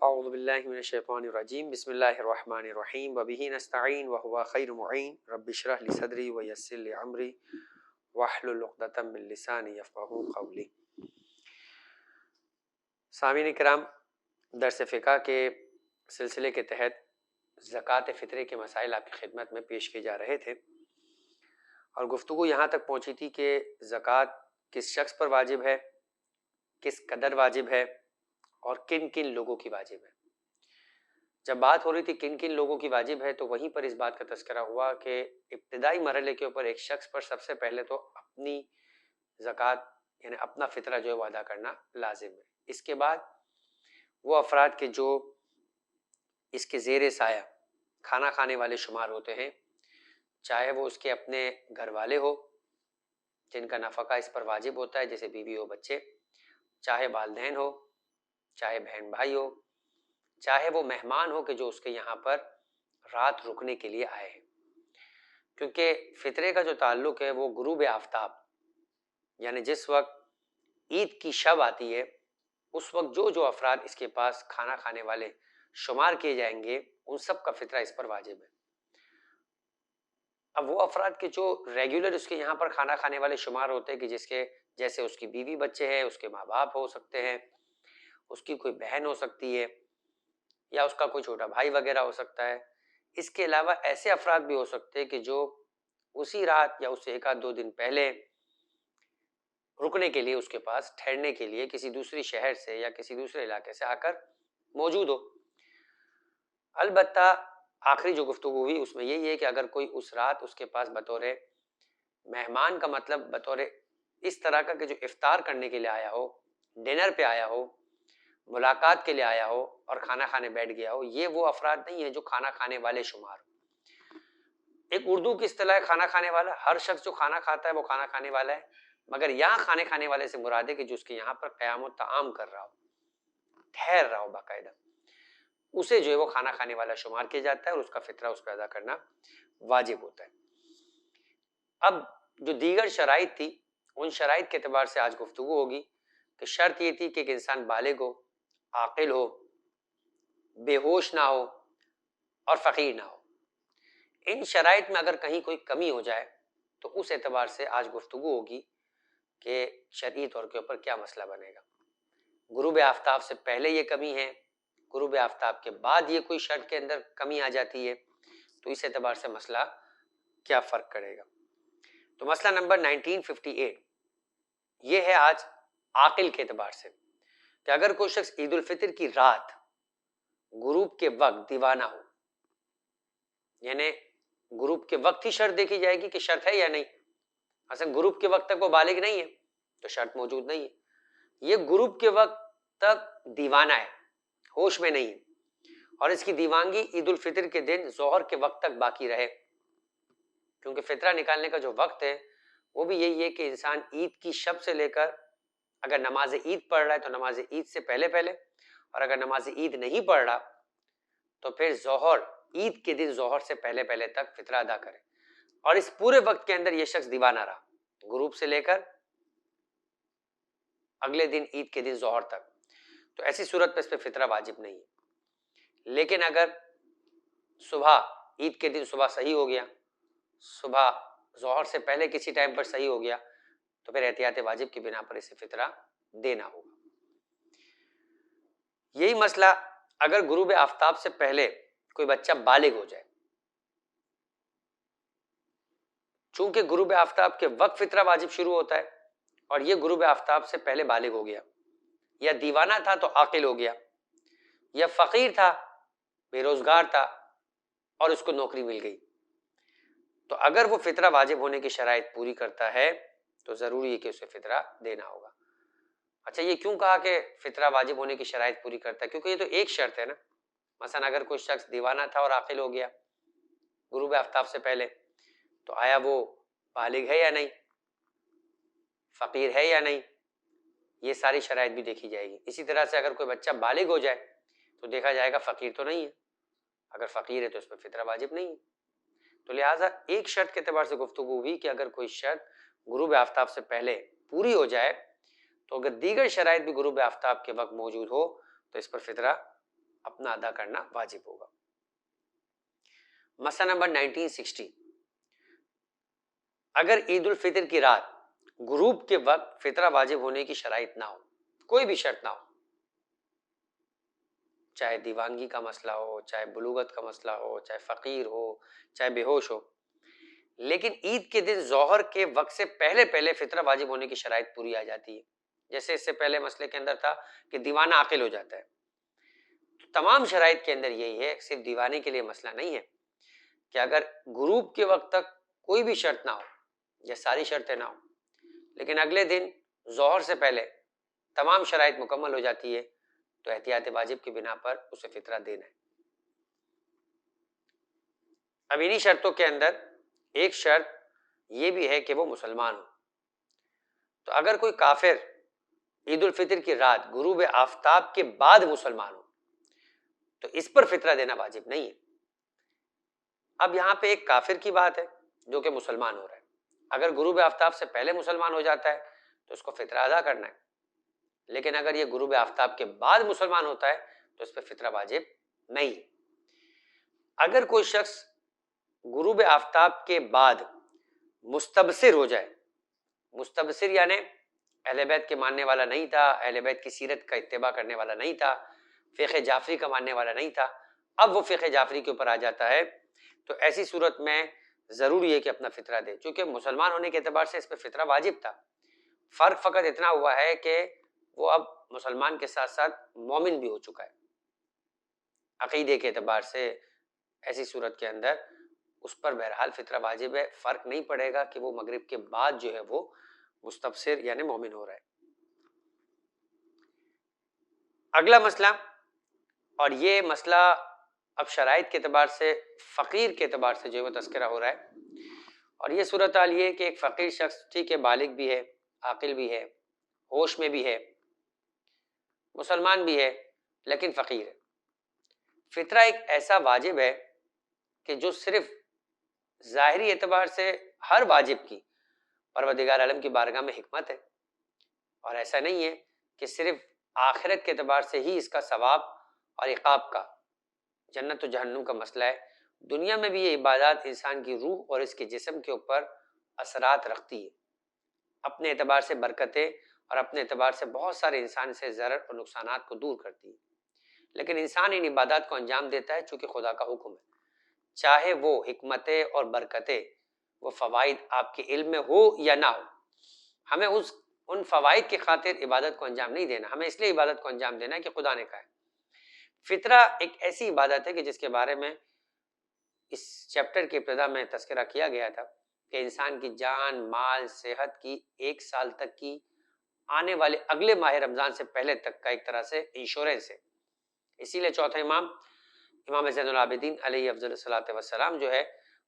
اعوذ باللہ من الشیطان الرجیم بسم اللہ الرحمن الرحیم وبہ نستعین وہو خیر معین رب اشرح لی صدری ویسر لی امری واحلل عقدۃ من لسانی یفقہوا قولی۔ سامعین کرام، درس فقہ کے سلسلے کے تحت زکوٰۃ فطرے کے مسائل آپ کی خدمت میں پیش کیے جا رہے تھے، اور گفتگو یہاں تک پہنچی تھی کہ زکوٰۃ کس شخص پر واجب ہے، کس قدر واجب ہے، اور کن کن لوگوں کی واجب ہے۔ جب بات ہو رہی تھی کن کن لوگوں کی واجب ہے تو وہیں پر اس بات کا تذکرہ ہوا کہ ابتدائی مرحلے کے اوپر ایک شخص پر سب سے پہلے تو اپنی زکوٰۃ یعنی اپنا فطرہ جو ہے وہ ادا کرنا لازم ہے۔ اس کے بعد وہ افراد کے جو اس کے زیر سایہ کھانا کھانے والے شمار ہوتے ہیں، چاہے وہ اس کے اپنے گھر والے ہو جن کا نفقہ اس پر واجب ہوتا ہے جیسے بیوی ہو، بچے، چاہے والدین ہو، چاہے بہن بھائی ہو، چاہے وہ مہمان ہو کہ جو اس کے یہاں پر رات رکنے کے لیے آئے ہیں، کیونکہ فطرے کا جو تعلق ہے وہ غروب آفتاب یعنی جس وقت عید کی شب آتی ہے اس وقت جو افراد اس کے پاس کھانا کھانے والے شمار کیے جائیں گے ان سب کا فطرہ اس پر واجب ہے۔ اب وہ افراد کے جو ریگولر اس کے یہاں پر کھانا کھانے والے شمار ہوتے ہیں کہ جس کے جیسے اس کی بیوی بچے ہیں، اس کے ماں باپ ہو سکتے ہیں، اس کی کوئی بہن ہو سکتی ہے، یا اس کا کوئی چھوٹا بھائی وغیرہ ہو سکتا ہے۔ اس کے علاوہ ایسے افراد بھی ہو سکتے ہیں کہ جو اسی رات یا اس سے ایک آدھ دو دن پہلے رکنے کے لیے اس کے پاس ٹھہرنے کے لیے کسی دوسری شہر سے یا کسی دوسرے علاقے سے آ کر موجود ہو۔ البتہ آخری جو گفتگو ہوئی اس میں یہی ہے کہ اگر کوئی اس رات اس کے پاس بطور مہمان کا مطلب بطور اس طرح کا کہ جو افطار کرنے کے لیے آیا ہو، ڈنر پہ آیا ہو، ملاقات کے لیے آیا ہو اور کھانا کھانے بیٹھ گیا ہو، یہ وہ افراد نہیں ہیں جو کھانا کھانے والے شمار ہو۔ ایک اردو کی اصطلاح ہے کھانا کھانے والا، ہر شخص جو کھانا کھاتا ہے وہ کھانا کھانے والا ہے، مگر یہاں کھانے کھانے والے سے مراد ہے کہ جو اس کے یہاں پر قیام و طعام کر رہا ہو، ٹھہر رہا ہو باقاعدہ، اسے جو ہے وہ کھانا کھانے والا شمار کیا جاتا ہے اور اس کا فطرہ اس پہ ادا کرنا واجب ہوتا ہے۔ اب جو دیگر شرائط تھی ان شرائط کے اعتبار سے آج گفتگو ہوگی کہ شرط یہ تھی کہ ایک انسان بالغ ہو، عاقل ہو، بے ہوش نہ ہو اور فقیر نہ ہو۔ ان شرائط میں اگر کہیں کوئی کمی ہو جائے تو اس اعتبار سے آج گفتگو ہوگی کہ شرعی طور کے اوپر کیا مسئلہ بنے گا۔ غروب آفتاب سے پہلے یہ کمی ہے، غروب آفتاب کے بعد یہ کوئی شرط کے اندر کمی آ جاتی ہے، تو اس اعتبار سے مسئلہ کیا فرق کرے گا۔ تو مسئلہ نمبر 1958 یہ ہے آج عاقل کے اعتبار سے کہ اگر کوئی شخص عید الفطر کی رات غروب کے وقت دیوانہ ہو، یعنی غروب کے وقت ہی شرط دیکھی جائے گی کہ شرط ہے یا نہیں، اصل غروب کے وقت تک وہ بالغ نہیں ہے تو شرط موجود نہیں ہے، یہ غروب کے وقت تک دیوانہ ہے، ہوش میں نہیں ہے، اور اس کی دیوانگی عید الفطر کے دن ظہر کے وقت تک باقی رہے، کیونکہ فطرہ نکالنے کا جو وقت ہے وہ بھی یہی ہے کہ انسان عید کی شب سے لے کر اگر نماز عید پڑھ رہا ہے تو نماز عید سے پہلے پہلے، اور اگر نماز عید نہیں پڑھ رہا تو پھر ظہر عید کے دن ظہر سے پہلے پہلے تک فطرہ ادا کرے، اور اس پورے وقت کے اندر یہ شخص دیوانہ رہا غروب سے لے کر اگلے دن عید کے دن ظہر تک، تو ایسی صورت پہ اس پہ فطرہ واجب نہیں ہے۔ لیکن اگر صبح عید کے دن صبح صحیح ہو گیا، صبح ظہر سے پہلے کسی ٹائم پر صحیح ہو گیا تو پھر احتیاط واجب کی بنا پر اسے فطرہ دینا ہوگا۔ یہی مسئلہ اگر غروب آفتاب سے پہلے کوئی بچہ بالغ ہو جائے، چونکہ غروب آفتاب کے وقت فطرہ واجب شروع ہوتا ہے اور یہ غروب آفتاب سے پہلے بالغ ہو گیا، یا دیوانہ تھا تو عاقل ہو گیا، یا فقیر تھا، بے روزگار تھا اور اس کو نوکری مل گئی، تو اگر وہ فطرہ واجب ہونے کی شرائط پوری کرتا ہے تو ضروری ہے کہ اسے فطرہ دینا ہوگا۔ اچھا، یہ کیوں کہا کہ فطرہ واجب ہونے کی شرائط پوری کرتا ہے؟ کیونکہ یہ تو ایک شرط ہے نا۔ مثلا اگر کوئی شخص دیوانہ تھا اور عاقل ہو گیا غروب آفتاب سے پہلے، تو آیا وہ بالغ ہے یا نہیں، فقیر ہے یا نہیں، یہ ساری شرائط بھی دیکھی جائے گی۔ اسی طرح سے اگر کوئی بچہ بالغ ہو جائے تو دیکھا جائے گا فقیر تو نہیں ہے، اگر فقیر ہے تو اس پہ فطرہ واجب نہیں ہے۔ تو لہٰذا ایک شرط کے اعتبار سے گفتگو ہوئی کہ اگر کوئی شرط غروب آفتاب سے پہلے پوری ہو جائے تو اگر دیگر شرائط بھی غروب آفتاب کے وقت موجود ہو تو اس پر فطرہ اپنا ادا کرنا واجب ہوگا۔ مسئلہ نمبر 1960، اگر عید الفطر کی رات غروب کے وقت فطرہ واجب ہونے کی شرائط نہ ہو، کوئی بھی شرط نہ ہو، چاہے دیوانگی کا مسئلہ ہو، چاہے بلوغت کا مسئلہ ہو، چاہے فقیر ہو، چاہے بے ہوش ہو، لیکن عید کے دن ظہر کے وقت سے پہلے پہلے فطرہ واجب ہونے کی شرائط پوری آ جاتی ہے، جیسے اس سے پہلے مسئلے کے اندر تھا کہ دیوانہ عاقل ہو جاتا ہے، تو تمام شرائط کے اندر یہی ہے، صرف دیوانے کے لیے مسئلہ نہیں ہے کہ اگر غروب کے وقت تک کوئی بھی شرط نہ ہو یا ساری شرطیں نہ ہو، لیکن اگلے دن ظہر سے پہلے تمام شرائط مکمل ہو جاتی ہے، تو احتیاط واجب کی بنا پر اسے فطرہ دینا ہے۔ اب انہی شرطوں کے اندر ایک شرط یہ بھی ہے کہ وہ مسلمان ہو، تو اگر کوئی کافر عید الفطر کی رات غروب آفتاب کے بعد مسلمان ہو تو اس پر فطرہ دینا واجب نہیں ہے۔ اب یہاں پہ ایک کافر کی بات ہے جو کہ مسلمان ہو رہا ہے، اگر غروب آفتاب سے پہلے مسلمان ہو جاتا ہے تو اس کو فطرہ ادا کرنا ہے، لیکن اگر یہ غروب آفتاب کے بعد مسلمان ہوتا ہے تو اس پہ فطرہ واجب نہیں ہے۔ اگر کوئی شخص غروب آفتاب کے بعد مستبصر ہو جائے، مستبصر یعنی اہل بیت کے ماننے والا نہیں تھا، اہل بیت کی سیرت کا اتباع کرنے والا نہیں تھا، فقہ جعفری کا ماننے والا نہیں تھا، اب وہ فقہ جعفری کے اوپر آ جاتا ہے، تو ایسی صورت میں ضروری ہے کہ اپنا فطرہ دے، چونکہ مسلمان ہونے کے اعتبار سے اس پہ فطرہ واجب تھا، فرق فقط اتنا ہوا ہے کہ وہ اب مسلمان کے ساتھ ساتھ مومن بھی ہو چکا ہے، عقیدے کے اعتبار سے ایسی صورت کے اندر اس پر بہرحال فطرہ واجب ہے، فرق نہیں پڑے گا کہ وہ مغرب کے بعد جو ہے وہ مستبصر یعنی مومن ہو رہا ہے۔ اگلا مسئلہ، اور یہ مسئلہ اب شرائط کے اعتبار سے فقیر کے اعتبار سے جو ہے وہ تذکرہ ہو رہا ہے، اور یہ صورتحال یہ ہے کہ ایک فقیر شخص ٹھیک ہے، بالغ بھی ہے، عاقل بھی ہے، ہوش میں بھی ہے، مسلمان بھی ہے، لیکن فقیر ہے۔ فطرہ ایک ایسا واجب ہے کہ جو صرف ظاہری اعتبار سے ہر واجب کی پروردگار عالم کی بارگاہ میں حکمت ہے، اور ایسا نہیں ہے کہ صرف آخرت کے اعتبار سے ہی اس کا ثواب اور عقاب کا، جنت و جہنم کا مسئلہ ہے، دنیا میں بھی یہ عبادات انسان کی روح اور اس کے جسم کے اوپر اثرات رکھتی ہے، اپنے اعتبار سے برکتیں اور اپنے اعتبار سے بہت سارے انسان سے ضرر اور نقصانات کو دور کرتی ہے، لیکن انسان ان عبادات کو انجام دیتا ہے چونکہ خدا کا حکم ہے، چاہے وہ حکمتیں اور برکتیں، وہ فوائد آپ کے علم میں ہو یا نہ ہو، ہمیں ان فوائد کی خاطر عبادت کو انجام نہیں دینا، ہمیں اس لیے عبادت کو انجام دینا ہے کہ خدا نے کہا ہے۔ فطرہ ایک ایسی عبادت ہے کہ جس کے بارے میں اس چیپٹر کی ابتدا میں تذکرہ کیا گیا تھا کہ انسان کی جان، مال، صحت کی 1 سال تک کی آنے والے اگلے ماہ رمضان سے پہلے تک کا ایک طرح سے انشورنس ہے، اسی لیے چوتھا امام زین العابدین علیہ افضل الصلاۃ والسلام جو ہے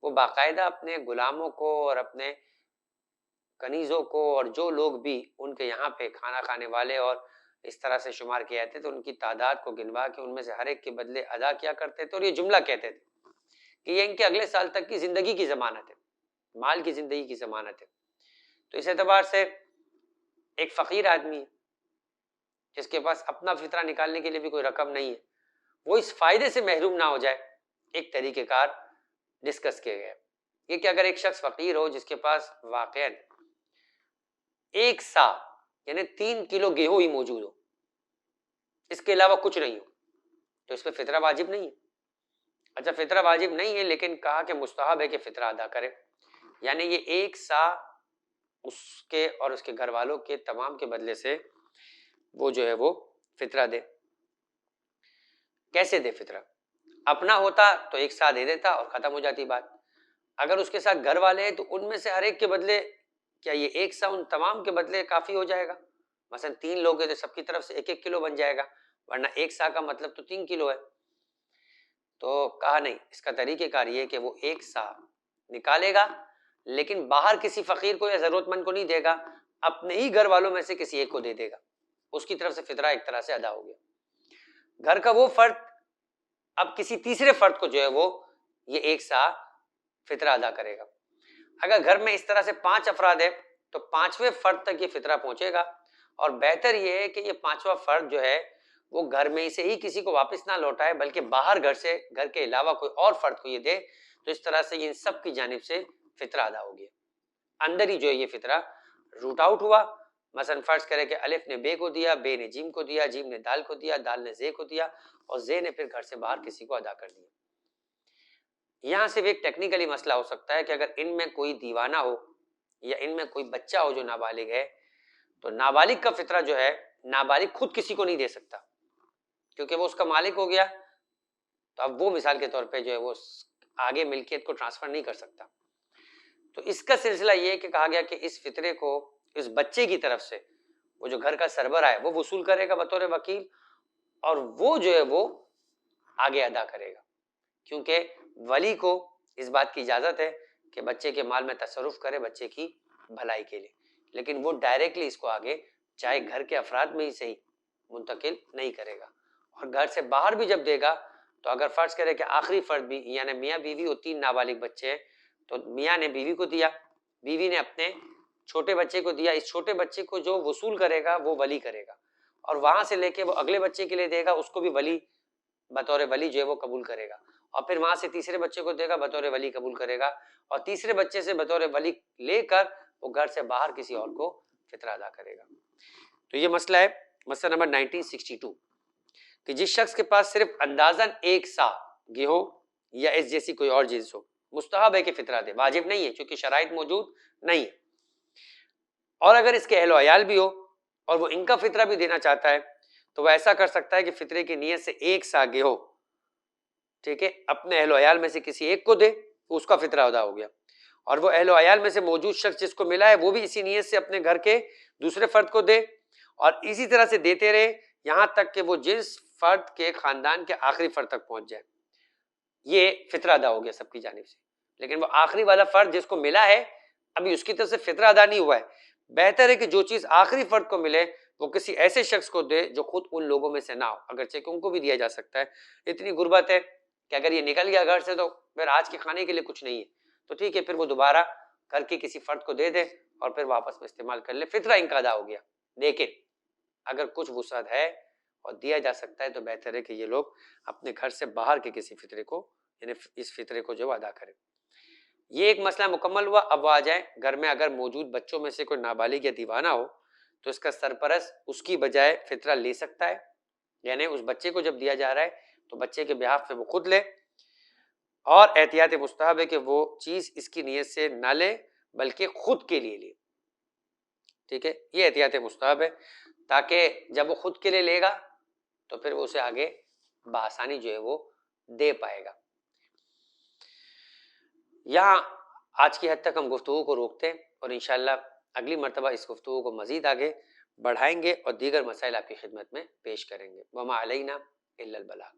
وہ باقاعدہ اپنے غلاموں کو اور اپنے کنیزوں کو اور جو لوگ بھی ان کے یہاں پہ کھانا کھانے والے اور اس طرح سے شمار کیے جاتے تھے، ان کی تعداد کو گنوا کے ان میں سے ہر ایک کے بدلے ادا کیا کرتے تھے، اور یہ جملہ کہتے تھے کہ یہ ان کے اگلے سال تک کی زندگی کی ضمانت ہے، مال کی زندگی کی ضمانت ہے۔ تو اس اعتبار سے ایک فقیر آدمی ہے جس کے پاس اپنا فطرہ نکالنے کے لیے بھی کوئی رقم نہیں ہے، وہ اس فائدے سے محروم نہ ہو جائے، ایک طریقہ کار ڈسکس کیا گیا یہ کہ اگر ایک شخص فقیر ہو جس کے پاس واقعاً 1 سا یعنی 3 کلو گیہوں ہی موجود ہو، اس کے علاوہ کچھ نہیں ہو، تو اس پہ فطرہ واجب نہیں ہے۔ اچھا فطرہ واجب نہیں ہے، لیکن کہا کہ مستحب ہے کہ فطرہ ادا کرے، یعنی یہ 1 سا اس کے اور اس کے گھر والوں کے تمام کے بدلے سے وہ جو ہے وہ فطرہ دے۔ کیسے دے فطرہ؟ اپنا ہوتا تو 1 سا دے دیتا اور ختم ہو جاتی بات، اگر اس کے ساتھ گھر والے ہیں تو ان میں سے ہر ایک کے بدلے کیا یہ 1 سا ان تمام کے بدلے کافی ہو جائے گا؟ مثلا 3 لوگ ہیں تو سب کی طرف سے 1 کلو بن جائے گا، ورنہ 1 سا کا مطلب تو 3 کلو ہے۔ تو کہا نہیں، اس کا طریقہ کار یہ ہے کہ وہ 1 سا نکالے گا، لیکن باہر کسی فقیر کو یا ضرورت مند کو نہیں دے گا، اپنے ہی گھر والوں میں سے کسی ایک کو دے دے گا، اس کی طرف سے فطرہ ایک طرح سے ادا ہو گیا۔ گھر کا وہ فرد اب کسی تیسرے فرد کو جو ہے وہ یہ 1 سا فطرہ ادا کرے گا۔ اگر گھر میں اس طرح سے 5 افراد ہیں تو 5ویں فرد تک یہ فطرہ پہنچے گا، اور بہتر یہ ہے کہ یہ 5واں فرد جو ہے وہ گھر میں سے ہی کسی کو واپس نہ لوٹائے بلکہ باہر گھر کے علاوہ کوئی اور فرد کو یہ دے، تو اس طرح سے یہ ان سب کی جانب سے فطرہ ادا ہو گیا. اندر ہی جو ہے یہ فطرہ روٹ آؤٹ ہوا. مثلا فرض کرے کہ الف نے بے کو دیا، بے نے جیم کو دیا، جیم نے دال کو دیا، دال نے زے کو دیا، اور زے نے پھر گھر سے باہر کسی کو ادا کر دیا. یہاں صرف ایک ٹیکنیکلی مسئلہ ہو سکتا ہے کہ اگر ان میں کوئی دیوانہ ہو یا ان میں کوئی بچہ ہو جو نابالغ ہے، تو نابالغ کا فطرہ جو ہے نابالغ خود کسی کو نہیں دے سکتا کیونکہ وہ اس کا مالک ہو گیا. تو اب وہ مثال کے طور پہ جو ہے وہ آگے ملکیت کو ٹرانسفر نہیں کر سکتا. تو اس کا سلسلہ یہ کہ کہا گیا کہ اس فطرے کو اس بچے کی طرف سے وہ جو گھر کا سربراہ ہے وہ وصول کرے گا بطور وکیل، اور وہ جو ہے وہ آگے ادا کرے گا، کیونکہ ولی کو اس بات کی اجازت ہے کہ بچے کے مال میں تصرف کرے بچے کی بھلائی کے لیے، لیکن وہ ڈائریکٹلی اس کو آگے چاہے گھر کے افراد میں ہی صحیح منتقل نہیں کرے گا. اور گھر سے باہر بھی جب دے گا تو اگر فرض کرے کہ آخری فرد بھی یعنی میاں بیوی اور 3 نابالغ بچے ہیں، تو میاں نے بیوی کو دیا، بیوی نے اپنے چھوٹے بچے کو دیا، اس چھوٹے بچے کو جو وصول کرے گا وہ ولی کرے گا، اور وہاں سے لے کے وہ اگلے بچے کے لیے دے گا، اس کو بھی ولی بطور ولی جو ہے وہ قبول کرے گا، اور پھر وہاں سے تیسرے بچے کو دے گا بطور ولی قبول کرے گا، اور تیسرے بچے سے بطور ولی لے کر وہ گھر سے باہر کسی اور کو فطرہ ادا کرے گا. تو یہ مسئلہ ہے. مسئلہ نمبر 1962 کہ جس شخص کے پاس صرف اندازاً 1 سا گیہوں یا اس جیسی کوئی اور چیز ہو، مستحب ہے کہ فطرہ دے، واجب نہیں ہے کیونکہ شرائط موجود نہیں ہے. اور اگر اس کے اہل و عیال بھی ہو اور وہ ان کا فطرہ بھی دینا چاہتا ہے تو وہ ایسا کر سکتا ہے کہ فطرے کی نیت سے 1 سا گیہوں ٹھیک ہے اپنے اہل و عیال میں سے کسی ایک کو دے، اس کا فطرہ ادا ہو گیا، اور وہ اہل و عیال میں سے موجود شخص جس کو ملا ہے وہ بھی اسی نیت سے اپنے گھر کے دوسرے فرد کو دے، اور اسی طرح سے دیتے رہے یہاں تک کہ وہ جس فرد کے خاندان کے آخری فرد تک پہنچ جائے. یہ فطرہ ادا ہو گیا سب کی جانب سے. لیکن وہ آخری والا فرد جس کو ملا ہے ابھی اس کی طرف سے فطرہ ادا نہیں ہوا ہے. بہتر ہے کہ جو چیز آخری فرد کو ملے وہ کسی ایسے شخص کو دے جو خود ان لوگوں میں سے نہ ہو، اگرچہ کہ ان کو بھی دیا جا سکتا ہے. اتنی غربت ہے کہ اگر یہ نکل گیا گھر سے تو پھر آج کے کھانے کے لیے کچھ نہیں ہے، تو ٹھیک ہے پھر وہ دوبارہ گھر کے کسی فرد کو دے دے اور پھر واپس میں استعمال کر لے، فطرہ ان کا ادا ہو گیا. لیکن اگر کچھ وسعت ہے اور دیا جا سکتا ہے تو بہتر ہے کہ یہ لوگ اپنے گھر سے باہر کے کسی فطرے کو یعنی اس فطرے کو جو ادا کریں. یہ ایک مسئلہ مکمل ہوا. اب وہ آ جائیں گھر میں اگر موجود بچوں میں سے کوئی نابالغ یا دیوانہ ہو تو اس کا سرپرست اس کی بجائے فطرہ لے سکتا ہے، یعنی اس بچے کو جب دیا جا رہا ہے تو بچے کے بہاف پہ وہ خود لے، اور احتیاط مستحب ہے کہ وہ چیز اس کی نیت سے نہ لے بلکہ خود کے لیے لے. ٹھیک ہے، یہ احتیاط مستحب ہے تاکہ جب وہ خود کے لیے لے گا تو پھر وہ اسے آگے بآسانی جو ہے وہ دے پائے گا. یہاں آج کی حد تک ہم گفتگو کو روکتے ہیں اور انشاءاللہ اگلی مرتبہ اس گفتگو کو مزید آگے بڑھائیں گے اور دیگر مسائل آپ کی خدمت میں پیش کریں گے. وما علینا الا البلاغ.